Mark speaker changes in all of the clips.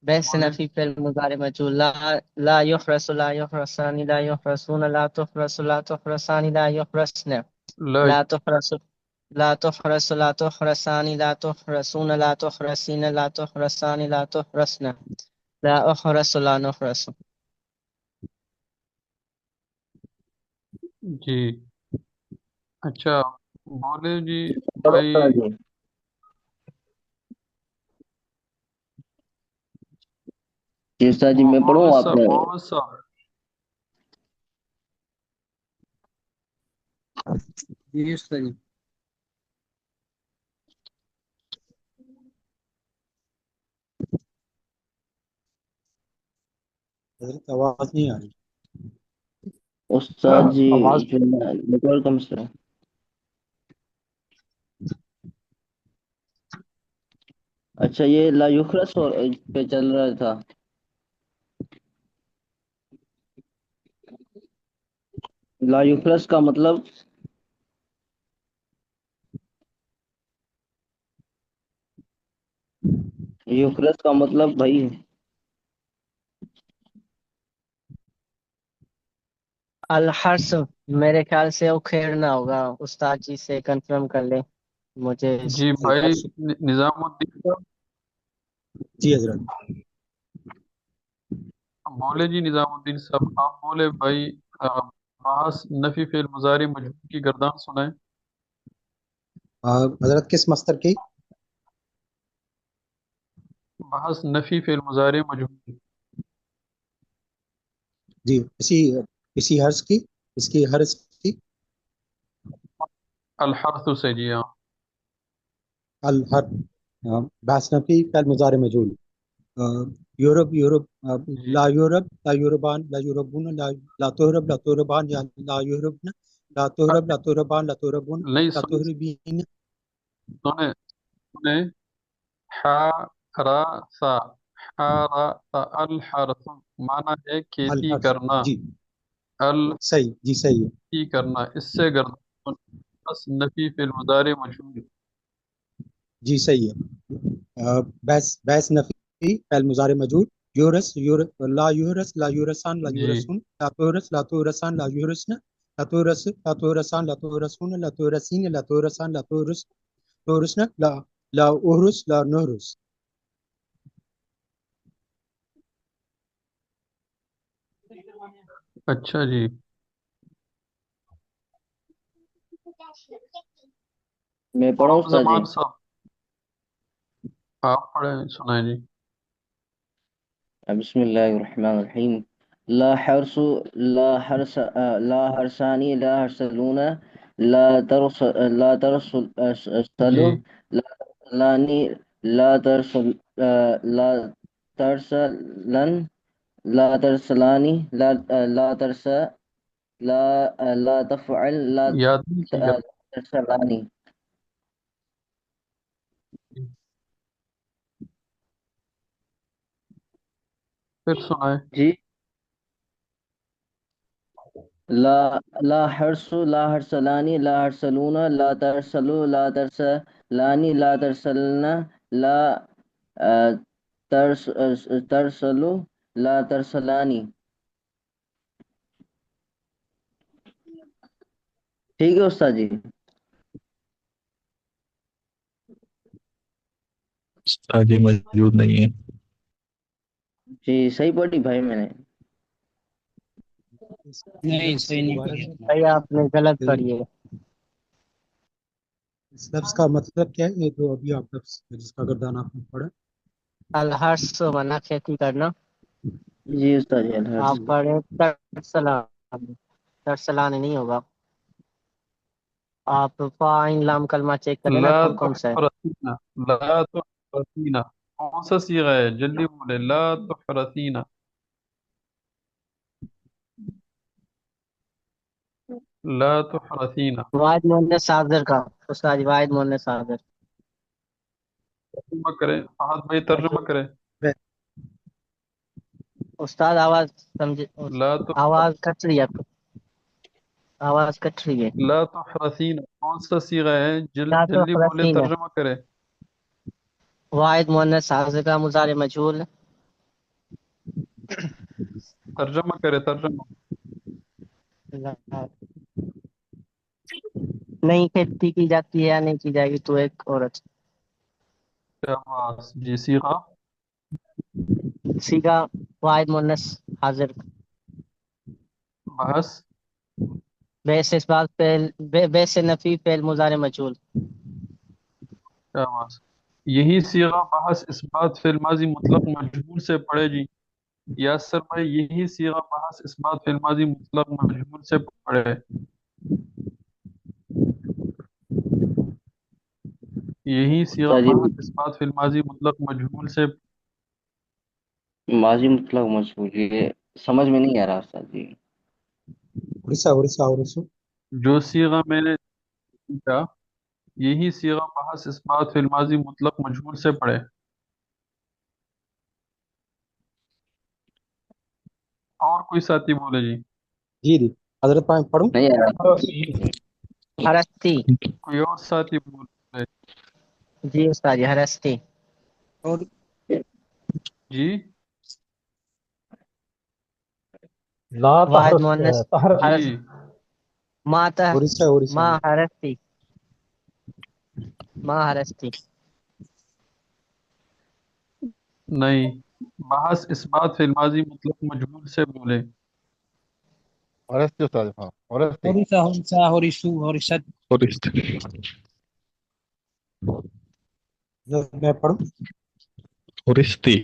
Speaker 1: بحث
Speaker 2: بولے
Speaker 1: نفی فعل مضارع مجهول لا يحرس لا يحرسان لا يحرسون لا تحرس لا تحرسان لا يحرسن
Speaker 2: لا
Speaker 1: لا تحرس لا تحرس لا تحرسان لا تحرسون لا تحرسين لا تحرسان لا تحرسن لا أحرس لا نحرس.
Speaker 2: جی اچھا بولے جی
Speaker 3: پڑھو
Speaker 2: بھائی
Speaker 3: استاد جی. جی استاد جی میں پڑھوں
Speaker 2: محمد
Speaker 3: آپ
Speaker 2: صاحب محمد صاحب
Speaker 4: جی استاد جی. حضرت آواز نہیں آ رہی.
Speaker 3: استاد جی
Speaker 4: آواز
Speaker 3: جو نیٹورک کا مسئلہ ہے. اچھا یہ لا یخرس پہ چل رہا تھا. لا یخرس کا مطلب یخرس کا مطلب بھائی
Speaker 1: الحرس میرے خیال سے اکھیڑنا ہوگا، استاد جی سے کنفرم کر لیں مجھے.
Speaker 2: جی بھائی
Speaker 4: الحرس.
Speaker 2: نظام الدین صاحب
Speaker 4: جی حضرت.
Speaker 2: بولے جی نظام الدین صاحب آپ بولے بھائی بحث نفی فعل مضارع مجهول کی گردان سنائیں.
Speaker 4: حضرت کس مصدر کی؟
Speaker 2: بحث نفی فعل مضارع مجهول
Speaker 4: جی اسی حرس کی، اس کی حرس کی.
Speaker 2: الحرث سے جی ہاں
Speaker 4: الحر بحث نفی فعل مضارع مجهول. یورپ
Speaker 2: جی
Speaker 4: لا یورپ لا یوربان لا یوربون لا تہرب لا تہربان یا لا یوربن لا تہرب لا تہربان لا تہربون
Speaker 2: نہیں
Speaker 4: لا
Speaker 2: سنیں
Speaker 4: تہربین.
Speaker 2: سنیں سنیں حراسا حراسا الحرث معنی ہے کھیتی
Speaker 4: الحرس.
Speaker 2: کرنا
Speaker 4: جی
Speaker 2: التی
Speaker 4: صحیح، جی صحیح ہے.
Speaker 2: کرنا اس سے گردان بس نفی فعل مضارع مجهول
Speaker 4: جی صحیح ہے. بحث نفی فعل مضارع مجهول. لا یورس لا یورسان لا
Speaker 2: جی
Speaker 4: یورسون لا تورس لا تورسان لا یورسن لا تورس لا تورسان لا تورسون لا تورسین لا تورسان لا تورسن لا اورس لا نورس.
Speaker 2: اچھا جی
Speaker 3: میں پڑھوں
Speaker 2: محمد
Speaker 3: استاد جی.
Speaker 2: زمان صاحب آپ پڑھیں سنائیں جی.
Speaker 3: بسم اللہ الرحمن الرحیم. لا حرس لا حرس لا حرسانی لا حرسلون لا ترس لا
Speaker 2: جی
Speaker 3: ترسلوا لا ترسلانی لا ترسل لا ترسلن لا ترسلانی لا ترس لا تفعل لا
Speaker 2: یاد نہیں کی گھر
Speaker 3: ترسلانی.
Speaker 2: پھر سنائیں.
Speaker 3: جی لا حرس لا حرسلانی لا حرسلون لا ترسلوا لا ترسلانی لا ترسلنا لا ترسلوا لا ترسلانی. ٹھیک ہے استاد جی.
Speaker 5: استاد جی موجود نہیں ہے.
Speaker 3: جی صحیح پڑھی بھائی میں نے.
Speaker 4: نہیں
Speaker 6: نہیں
Speaker 4: لفظ
Speaker 6: صحیح نہیں
Speaker 4: دوبارہ
Speaker 6: پڑھی
Speaker 4: سے.
Speaker 6: آپ نے.
Speaker 1: بھائی آپ نے غلط پڑھی ہے.
Speaker 4: اس لفظ کا مطلب کیا ہے؟ یہ جو ابھی آپ لفظ جس کا گردان آپ نے پڑھا.
Speaker 1: الحرس منا کھیتی کرنا.
Speaker 3: جی استاد جی الحرس.
Speaker 1: آپ پڑھے ترسلان، ترسلان نہیں ہوگا. آپ فائن لام کلمہ چیک کر لینا
Speaker 2: لا
Speaker 1: کون کون سا ہے.
Speaker 2: تحرسینا لا تحرسینا کون سا صیغہ ہے جلدی بولے لا تحرسینا لا تحرسینا
Speaker 1: واحد مونس حاضر کا، استاد واحد مونس حاضر.
Speaker 2: ترجمہ کریں فہد بھائی ترجمہ کریں.
Speaker 1: استاد آواز سمجھے،
Speaker 2: لا
Speaker 1: آواز کٹ رہی ہے آپ کو، آواز کٹ رہی ہے.
Speaker 2: لا تحرسینا کون سا صیغہ ہے
Speaker 1: لا
Speaker 2: جلدی بولے
Speaker 1: تحرسین
Speaker 2: ترجمہ کریں.
Speaker 1: واحد مونس حاضر کا مضارع مجهول
Speaker 2: ترجمہ کرے ترجمہ.
Speaker 1: نہیں کھیتی کی جاتی ہے یا نہیں کی جائے گی تو ایک عورت.
Speaker 2: شاباش جی. صیغہ
Speaker 1: صیغہ واحد مونس حاضر.
Speaker 2: بحث
Speaker 1: بے سے اس بات فعل بے سے نفی فعل مضارع مجهول.
Speaker 2: شاباش. یہی صیغہ بحث اس بات فعل ماضی مطلق مجہول سے پڑھے جی. یاسر بھائی یہی صیغہ بحث اس بات فعل ماضی مطلق مجہول سے پڑھے. یہی صیغہ
Speaker 3: استاد جی
Speaker 2: بحث اس بات فعل ماضی مطلق مجہول سے.
Speaker 3: ماضی مطلق مجہول یہ سمجھ میں نہیں آ رہا استاد جی.
Speaker 4: اورسا
Speaker 2: جو صیغہ میں نے کہا یہی صیغہ بحث اس بات فعل ماضی مطلق مجہول سے پڑھے. اور کوئی ساتھی بولے جی.
Speaker 4: جی حضرت پاک پڑھوں.
Speaker 3: نہیں آ رہا.
Speaker 1: ہرستی.
Speaker 2: کوئی اور ساتھی بولے
Speaker 1: جی استاد جی ہرستی.
Speaker 4: اور
Speaker 2: جی.
Speaker 6: لا
Speaker 1: واحد
Speaker 6: تحرس
Speaker 1: مونس
Speaker 6: تحر
Speaker 1: حرس.
Speaker 2: جی
Speaker 4: اورسا
Speaker 1: ما ہرستی. ما ہرستی.
Speaker 2: نہیں. بحث اس بات فعل ماضی مطلق مجہول سے بولے.
Speaker 6: اورستی استاد ہاں اورستی
Speaker 5: اور اس
Speaker 4: میں پڑھوں.
Speaker 5: ہورستی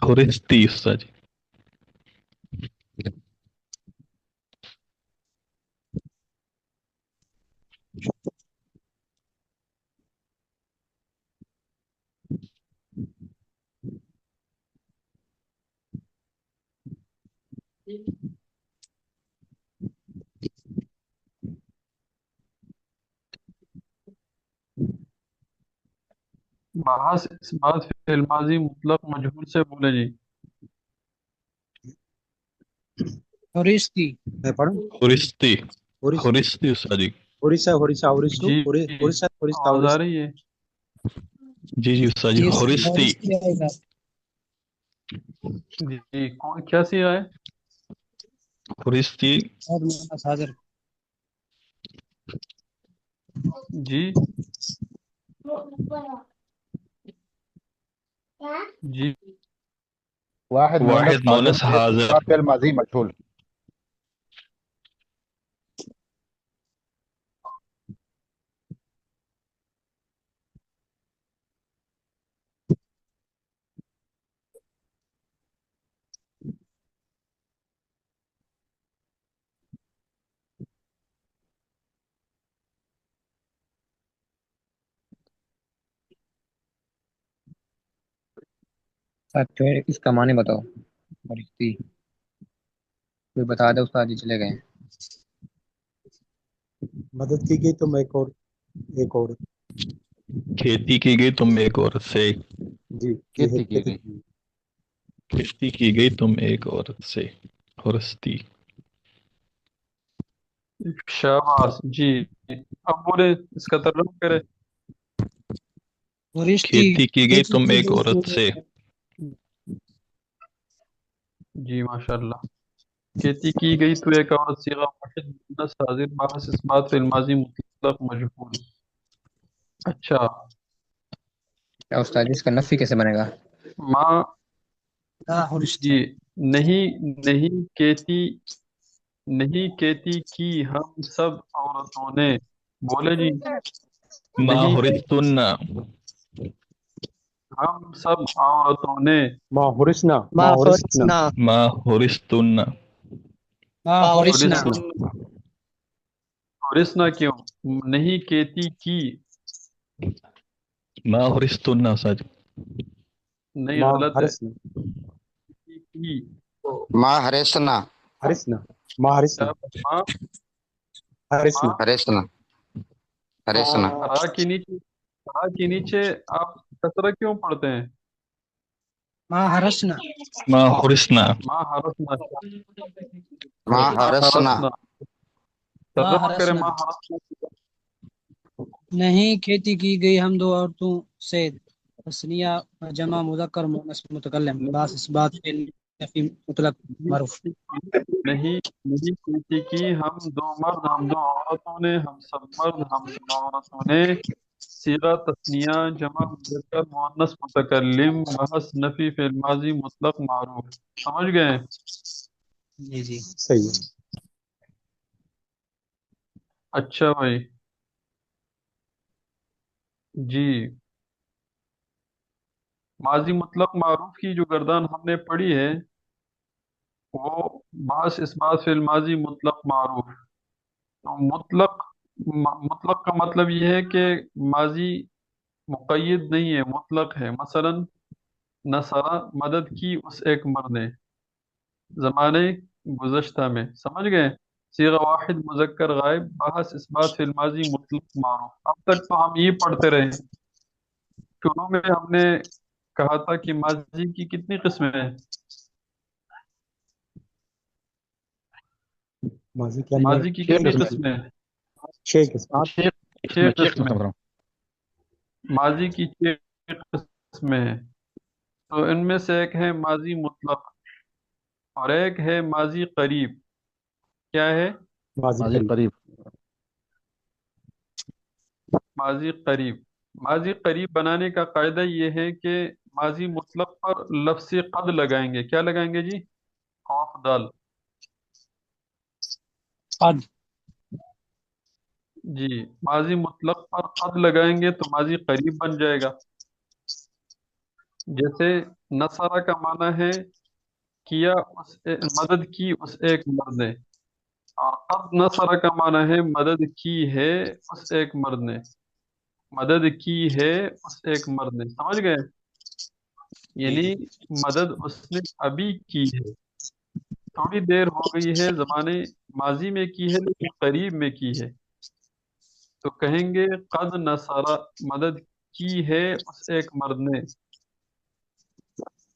Speaker 5: ہورستی استاد جی.
Speaker 2: بحث اس بات فعل ماضی مطلق مجہول سے بولے جی.
Speaker 4: میں پڑھوں.
Speaker 5: ہورستی
Speaker 4: اورس
Speaker 5: ہورستی استاد جی.
Speaker 4: اورسا اورسو
Speaker 2: جی
Speaker 4: اورسا اورسا
Speaker 2: آواز آ
Speaker 4: اورس.
Speaker 2: رہی ہے.
Speaker 5: جی جی استاد جی ہورستی.
Speaker 2: جی کیا صیغہ ہے.
Speaker 5: ہورستی
Speaker 2: جی جی
Speaker 6: واحد مونس
Speaker 5: واحد
Speaker 6: حاضر
Speaker 5: مونس
Speaker 6: سے
Speaker 5: حاضر.
Speaker 6: دوسرا فعل ماضی مجہول.
Speaker 7: اس کا معنی بتاؤ. فرشتی کوئی بتا دے استاد جی چلے گئے.
Speaker 4: مدد کی گئی تو میں ایک اور.
Speaker 5: کھیتی کی گئی تم ایک عورت سے.
Speaker 4: جی یہ ہے
Speaker 6: کھیتی کی گئی.
Speaker 5: کھیتی کی گئی تم ایک عورت سے. ہورستی.
Speaker 2: شاباش جی. اب بولے اس کا ترجمہ کرے.
Speaker 5: کھیتی کی گئی تم ایک عورت سے.
Speaker 2: جی ماشاء اللہ. کھیتی کی گئی تو ایک عورت صیغہ واحد مونس حاضر بحث اس بات فعل ماضی مطلق مجہول. اچھا.
Speaker 7: کیا استاد جی اس کا نفی کیسے بنے گا؟
Speaker 2: ماں جی. نہیں کہتی کی ہم سب عورتوں نے. بولے جی.
Speaker 5: ما
Speaker 2: نہیں
Speaker 5: ہورستن.
Speaker 2: ہم سب عورتوں نے.
Speaker 4: ما ہورسنا
Speaker 1: ما
Speaker 4: ما ہورسنا
Speaker 1: ہرسنا.
Speaker 5: ما ہورستن.
Speaker 1: ما ہرسنا.
Speaker 2: ہرسنا کیوں. نہیں کہتی کی.
Speaker 5: ما ہورستن استاد جی.
Speaker 2: نہیں
Speaker 4: ما
Speaker 2: غلط ہے.
Speaker 4: ہرسنا
Speaker 2: کی.
Speaker 8: ماں ہریسنا
Speaker 4: ہرسنا ما ہرسنا
Speaker 2: ماں
Speaker 4: ہرسنا.
Speaker 8: ہریسنا ہریسنا
Speaker 2: را کے نیچے آپ کسرہ کیوں پڑھتے ہیں.
Speaker 5: ما ہورسنا.
Speaker 2: ماں ہرسنا.
Speaker 8: ماں ہرسنا
Speaker 2: ہرسنا ترجمہ کرے. ماں ہرسنا.
Speaker 9: نہیں کھیتی کی گئی ہم دو عورتوں سے. تثنیہ جمع مذکر مؤنث متکلم باس اس بات نفی مطلق معروف
Speaker 2: نہیں نہیں کہتی کہ ہم دو مرد ہم دو عورتوں نے ہم سب مرد ہم سب عورتوں نے صیغہ تثنیہ جمع مذکر مؤنث متکلم محض نفی فعل ماضی مطلق معروف سمجھ گئے
Speaker 9: جی جی
Speaker 4: صحیح ہے
Speaker 2: اچھا بھائی جی ماضی مطلق معروف کی جو گردان ہم نے پڑھی ہے وہ بعض اس بات فعل ماضی مطلق معروف تو مطلق کا مطلب یہ ہے کہ ماضی مقید نہیں ہے مطلق ہے مثلا نصرہ مدد کی اس ایک مرد نے زمانے گزشتہ میں سمجھ گئے صیغہ واحد مذکر غائب بحث اس بات فی الماضی مطلق معروف اب تک تو ہم یہ پڑھتے رہے شروع میں ہم نے کہا تھا کہ ماضی کی کتنی قسمیں ہیں
Speaker 4: ماضی کیا
Speaker 2: ماضی کی کتنی قسمیں ہیں
Speaker 4: 6 قسم
Speaker 2: چھ قسمیں ماضی کی چھ قسمیں ہیں تو ان میں سے ایک ہے ماضی مطلق اور ایک ہے ماضی قریب کیا ہے
Speaker 4: ماضی قریب
Speaker 2: ماضی قریب ماضی قریب بنانے کا قاعدہ یہ ہے کہ ماضی مطلق پر لفظ قد لگائیں گے کیا لگائیں گے جی قاف دال
Speaker 9: قد
Speaker 2: جی ماضی مطلق پر قد لگائیں گے تو ماضی قریب بن جائے گا جیسے نصرہ کا معنی ہے کیا مدد کی اس ایک مرد نے اور قد نصرہ کا معنی ہے مدد کی ہے اس ایک مرد نے مدد کی ہے اس ایک مرد نے سمجھ گئے یعنی مدد اس نے ابھی کی ہے تھوڑی دیر ہو گئی ہے زمانے ماضی میں کی ہے لیکن قریب میں کی ہے تو کہیں گے قد نصرہ مدد کی ہے اس ایک مرد نے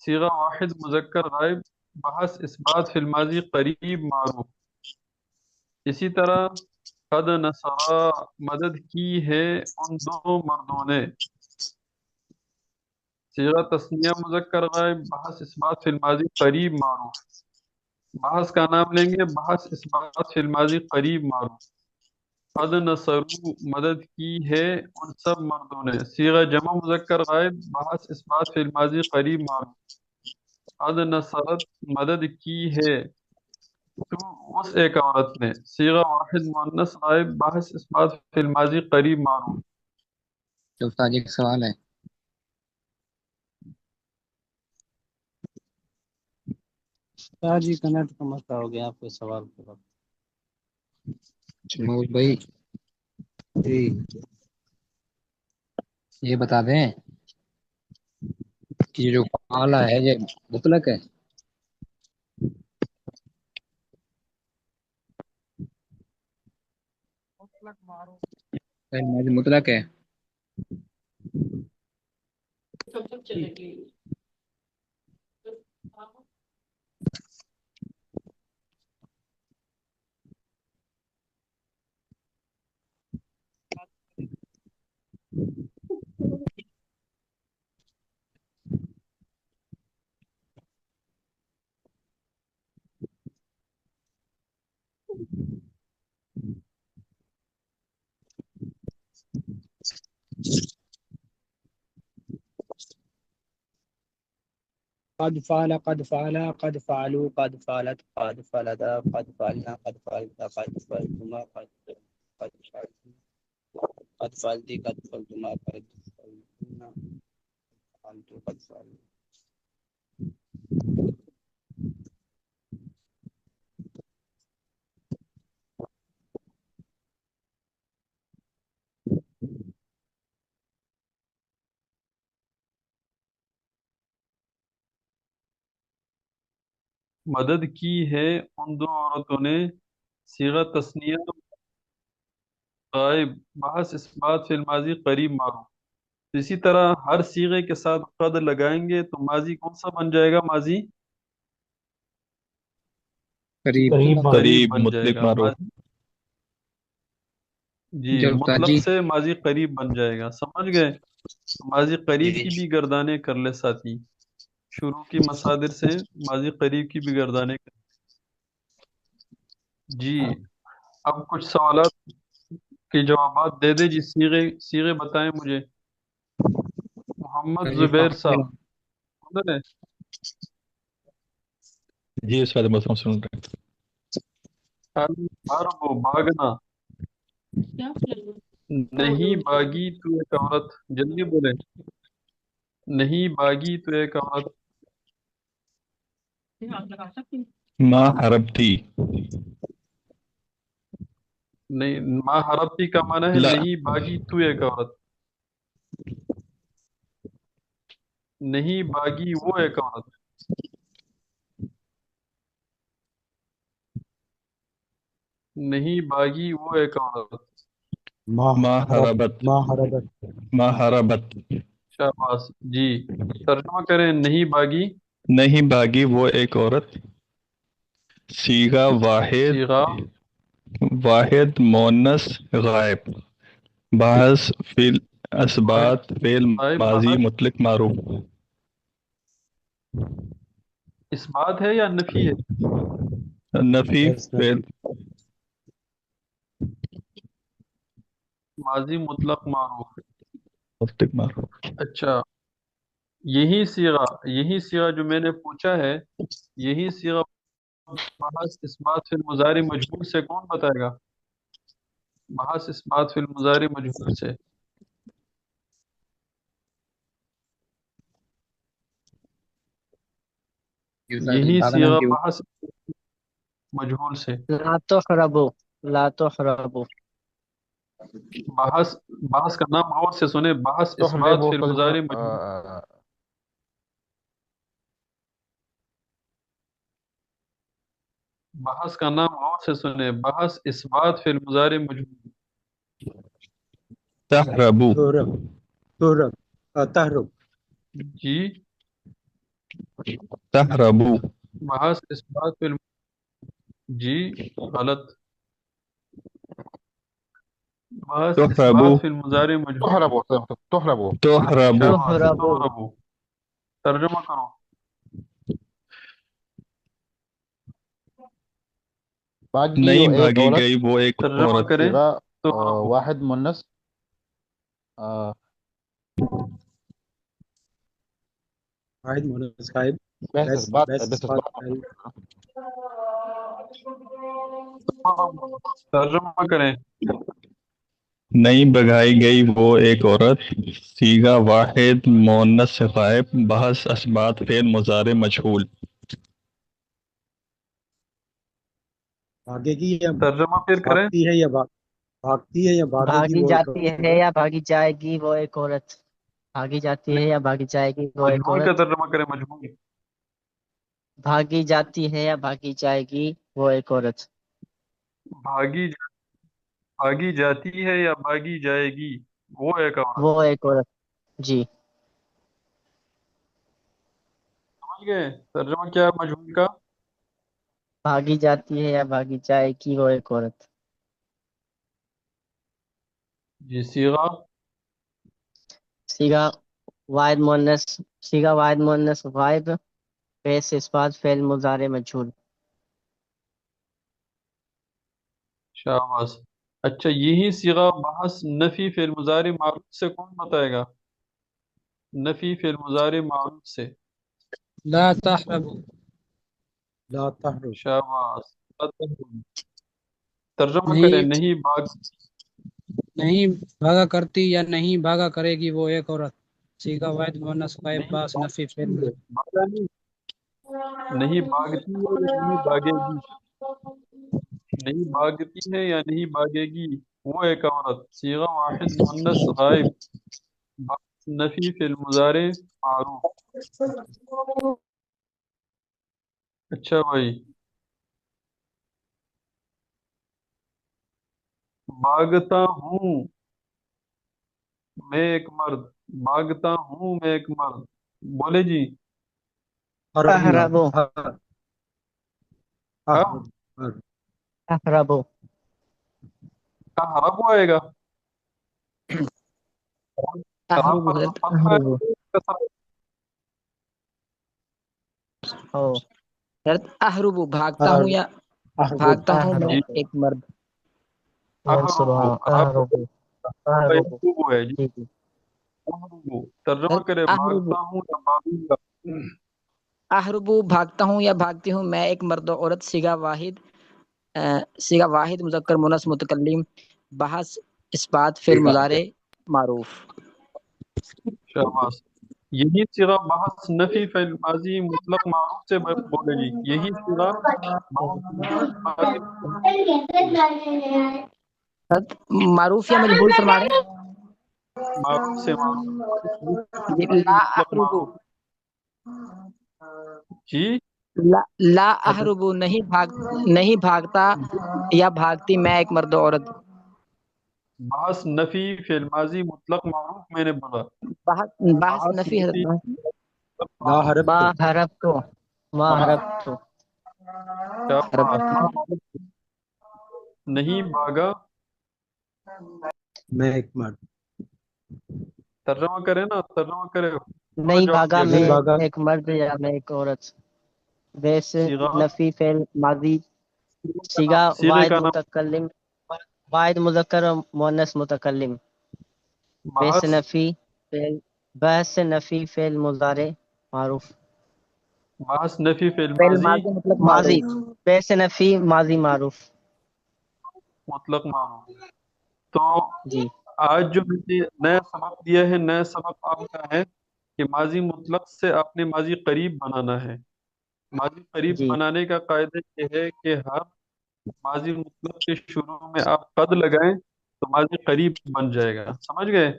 Speaker 2: صیغہ واحد مذکر غائب بحث اس بات فی الماضی قریب معروف اسی طرح قد نصرہ مدد کی ہے ان دو مردوں نے صیغہ تثنیہ مذکر غائب بحث اس بات فی الماضی قریب معروف بحث کا نام لیں گے بحث اس بات فی الماضی قریب معروف قد نصرو مدد کی ہے ان سب مردوں نے صیغہ جمع مذکر غائب بحث اس بات فی الماضی قریب معروف قد نصرت مدد کی ہے تو اس ایک عورت نے صیغہ واحد مؤنث غائب بحث اس بات فی الماضی قریب معروف
Speaker 7: تو استاد جی ایک سوال ہے
Speaker 9: جی کنیکٹ کا مسئلہ ہو گیا آپ کے سوال کے بعد
Speaker 7: محمود بھائی
Speaker 9: جی
Speaker 7: یہ بتا دیں کہ جو فعالہ ہے یہ مطلق ہے مطلق ہے
Speaker 9: قد فعل قد فعل قد فعلوا قد فعلت قد فعلتا قد فعلنا قد فعلتا قد فعلتما قد فعلتم قد فعلتي قد فعلتما قد فعلتنا فعلت قد فعلت
Speaker 2: مدد کی ہے ان دو عورتوں نے صیغہ تثنیہ غائب بحث اس بات فی الماضی قریب معروف اسی طرح ہر صیغے کے ساتھ قد لگائیں گے تو ماضی کون سا بن جائے گا ماضی
Speaker 7: قریب
Speaker 5: قریب
Speaker 2: بن جائے
Speaker 5: مطلق
Speaker 2: گا
Speaker 5: معروف
Speaker 2: جی
Speaker 7: جی استاد
Speaker 2: مطلق
Speaker 7: جی
Speaker 2: سے ماضی قریب بن جائے گا سمجھ گئے ماضی قریب
Speaker 9: جی
Speaker 2: کی بھی گردانے کر لے ساتھی شروع کی مصادر سے ماضی قریب کی بھی گردانے کا۔ جی اب کچھ سوالات کے جوابات دے دے جی، سیغے بتائیں مجھے۔ محمد زبیر صاحب ادھر ہے؟
Speaker 5: جی استاد محترم سن رہے ہیں۔
Speaker 2: الحرب بھاگنا، نہیں بھاگی تو ایک عورت، جلدی بولے، نہیں بھاگی تو ایک عورت،
Speaker 5: ما حربتی،
Speaker 2: نہیں ماں حربتی کا معنی ہے
Speaker 5: لا
Speaker 2: نہیں بھاگی تو ایک عورت، نہیں بھاگی وہ ایک عورت، نہیں بھاگی وہ ایک عورت۔
Speaker 5: ما حربت،
Speaker 4: ما حربت
Speaker 5: ما حربت،
Speaker 2: شاباش جی، ترجمہ کریں نہیں بھاگی۔
Speaker 5: نہیں بھاگی وہ ایک عورت، صیغہ واحد،
Speaker 2: صیغہ
Speaker 5: واحد مونس غائب، بحث فعل اثبات فعل
Speaker 2: غائب
Speaker 5: ماضی
Speaker 2: بحث
Speaker 5: مطلق معروف،
Speaker 2: اس بات ہے یا نفی ہے؟
Speaker 5: نفی
Speaker 4: بس
Speaker 5: فعل
Speaker 2: ماضی مطلق معروف۔
Speaker 5: مطلق معروف۔
Speaker 2: اچھا یہی صیغہ جو میں نے پوچھا ہے، یہی صیغہ بحث اس بات فی المضارع مجہول سے کون بتائے گا؟ بحث اس بات فی المضارع مجہول سے یہی
Speaker 7: بھاگنا
Speaker 2: صیغہ
Speaker 7: کیوں؟
Speaker 2: بحث مجہول سے
Speaker 1: لا تحربو، لا تحربو،
Speaker 2: بحث کا نام غور سے سنے، بحث اس بات
Speaker 6: تحربو
Speaker 2: فی
Speaker 6: ترجمہ
Speaker 2: المضارع مجہول، بحث کا نام غور سے سنے، بحث اس بات فی المضارع مجہول۔
Speaker 5: تحربو،
Speaker 4: تہرب تہرب تہرب
Speaker 2: جی
Speaker 5: تحربو،
Speaker 2: بحث اس بات فی جی غلط، بحث اس
Speaker 5: تحربو،
Speaker 2: بات فی المضارع مجہول۔
Speaker 6: تحربو تحربو
Speaker 5: تحربو،
Speaker 2: شاباش
Speaker 1: تحربو،
Speaker 2: تحربو، ترجمہ کرو۔
Speaker 6: باقی
Speaker 5: نہیں
Speaker 6: ایک
Speaker 5: بھاگی
Speaker 6: عورت،
Speaker 5: گئی وہ ایک
Speaker 2: ترجمہ
Speaker 5: عورت،
Speaker 2: کریں
Speaker 6: صیغہ
Speaker 2: تحربو،
Speaker 6: واحد مونس
Speaker 4: واحد مونس غائب
Speaker 6: بحث
Speaker 4: بس
Speaker 6: اثبات
Speaker 4: بس
Speaker 6: بحث
Speaker 4: بات
Speaker 6: اثبات
Speaker 2: ترجمہ کریں۔
Speaker 5: نہیں بھگائی گئی وہ ایک عورت، صیغہ واحد مونس غائب، بحث اثبات فعل مضارع مجہول۔
Speaker 4: بھاگے گی یا
Speaker 2: ترجمہ پھر کریں،
Speaker 4: بھاگتی ہے یا بھاگتی ہے یا بھاگے گی
Speaker 1: بھاگی
Speaker 4: وہ ایک
Speaker 1: جاتی ہے
Speaker 4: عورت
Speaker 1: یا بھاگی جائے گی وہ ایک عورت، بھاگی جاتی ہے یا بھاگی جائے گی وہ ایک
Speaker 2: مجہول کا
Speaker 1: عورت،
Speaker 2: ترجمہ کریں، مجہول،
Speaker 1: بھاگی جاتی ہے یا بھاگی جائے گی وہ ایک عورت،
Speaker 2: بھاگی بھاگی جاتی ہے یا بھاگی جائے گی وہ ایک عورت۔
Speaker 1: وہ ایک عورت، جی
Speaker 2: سمجھ گئے ترجمہ کیا ہے مجہول کا؟
Speaker 1: بھاگی جاتی ہے یا بھاگی جائے گی وہ ایک عورت،
Speaker 2: جی صیغہ
Speaker 1: صیغہ واحد مونس، صیغہ واحد مونس غائب، پیش اثبات فعل مضارع مجہول۔
Speaker 2: شاباش۔ اچھا یہی صیغہ بحث نفی فعل مضارع معروف سے کون بتائے گا؟ نفی فعل مضارع معروف سے،
Speaker 9: لا تحربوا،
Speaker 4: لا تحرب
Speaker 2: شاباش، ترجمہ کریں
Speaker 9: نہیں
Speaker 2: نہیں بھاگ،
Speaker 9: نہیں بھاگا کرتی یا نہیں بھاگا کرے گی وہ ایک عورت، صیغہ واحد مونس غائب
Speaker 2: نہیں
Speaker 9: باس نفی فعل
Speaker 2: بھاگتی ہے، بھاگا نہیں، نہیں بھاگتی ہے یا نہیں بھاگے گی، نہیں بھاگتی ہے یا نہیں بھاگے گی وہ ایک عورت، صیغہ واحد مؤنث غائب، بحث نفی فی المضارع معروف۔ اچھا بھائی، بھاگتا ہوں میں ایک مرد، بھاگتا ہوں میں ایک مرد، بولے جی،
Speaker 4: حربنا
Speaker 1: احربو،
Speaker 2: ہاں
Speaker 4: حرب
Speaker 1: احربو،
Speaker 2: کیا حرف آئے گا؟ حرف
Speaker 1: احربو
Speaker 2: پر
Speaker 1: ہے،
Speaker 2: فتحہ
Speaker 1: احربو،
Speaker 2: ہے، کسر ہے؟
Speaker 1: ہو
Speaker 9: حضرت اہربو بھاگتا ہوں یا بھاگتا ہوں میں
Speaker 2: جی
Speaker 9: ایک مرد.
Speaker 1: منصوب ہاں
Speaker 2: احربو
Speaker 1: اہربو
Speaker 2: یحربو ہے جی
Speaker 1: جی
Speaker 2: احربو ترجمہ
Speaker 9: حضرت
Speaker 2: کرے
Speaker 9: اہربو
Speaker 2: بھاگتا ہوں یا بھاگوں گا
Speaker 9: اہربو بھاگتا ہوں یا بھاگتی ہوں میں ایک مرد و عورت. صیغہ واحد مذکر مونث متکلم بحث اثبات فعل مضارع معروف.
Speaker 2: شاباش یہی صیغہ بحث نفی فعل ماضی مطلق معروف سے بولے گی یہی صیغہ بحث نفی ماضی
Speaker 9: حضرت معروف یا مجہول فرما رہے
Speaker 2: معروف سے معروف
Speaker 9: ہیں؟ یہ
Speaker 2: ماضی
Speaker 9: لا
Speaker 2: مطلق
Speaker 9: اہربو
Speaker 2: معروف جی
Speaker 9: لا اہربو نہیں بھاگتا یا بھاگتی میں ایک مرد و عورت.
Speaker 2: بحث نفی فعل ماضی مطلق معروف میں نے بولا
Speaker 9: بحث
Speaker 2: بحث
Speaker 9: نفی
Speaker 2: نفی
Speaker 9: حضرت
Speaker 2: مطلق
Speaker 4: لا
Speaker 2: معروف
Speaker 4: حرف
Speaker 1: ما
Speaker 4: تو
Speaker 1: حربتو ما
Speaker 2: ہاں
Speaker 1: حربتو
Speaker 2: شاباش نہیں بھاگا
Speaker 4: میں ایک مرد
Speaker 2: ترجمہ کرے نا ترجمہ کرے پورا
Speaker 1: نہیں
Speaker 2: جواب
Speaker 1: بھاگا
Speaker 2: دیا
Speaker 1: میں
Speaker 4: نہیں
Speaker 2: کرے
Speaker 4: بھاگا
Speaker 1: ایک مرد یا میں ایک عورت. بیس
Speaker 2: صیغہ
Speaker 1: نفی فعل ماضی صیغہ
Speaker 2: صیغے
Speaker 1: واحد
Speaker 2: کا نام
Speaker 1: متکلم واحد مذکر و مؤنث متکلم. بیس
Speaker 2: بحث
Speaker 1: نفی فعل بحث نفی فعل مضارع معروف.
Speaker 2: بحث نفی فعل
Speaker 9: فعل
Speaker 2: ماضی
Speaker 9: ماضی مطلق
Speaker 1: ماضی
Speaker 9: معروف.
Speaker 1: بیس نفی ماضی معروف.
Speaker 2: مطلق معروف تو
Speaker 1: جی
Speaker 2: آج جو میں نے نیا سبق دیا ہے نیا سبق آپ کا ہے کہ ماضی مطلق سے آپ نے ماضی قریب بنانا ہے ماضی قریب
Speaker 1: جی
Speaker 2: بنانے کا قاعدہ یہ ہے کہ ہر ماضی مطلق کے شروع میں آپ قد لگائیں تو ماضی قریب بن جائے گا سمجھ گئے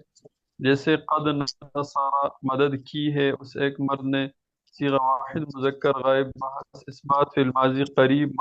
Speaker 2: جیسے قد نصارہ مدد کی ہے اس ایک مرد نے صیغہ واحد مذکر غائب بحث اثبات فی الماضی قریب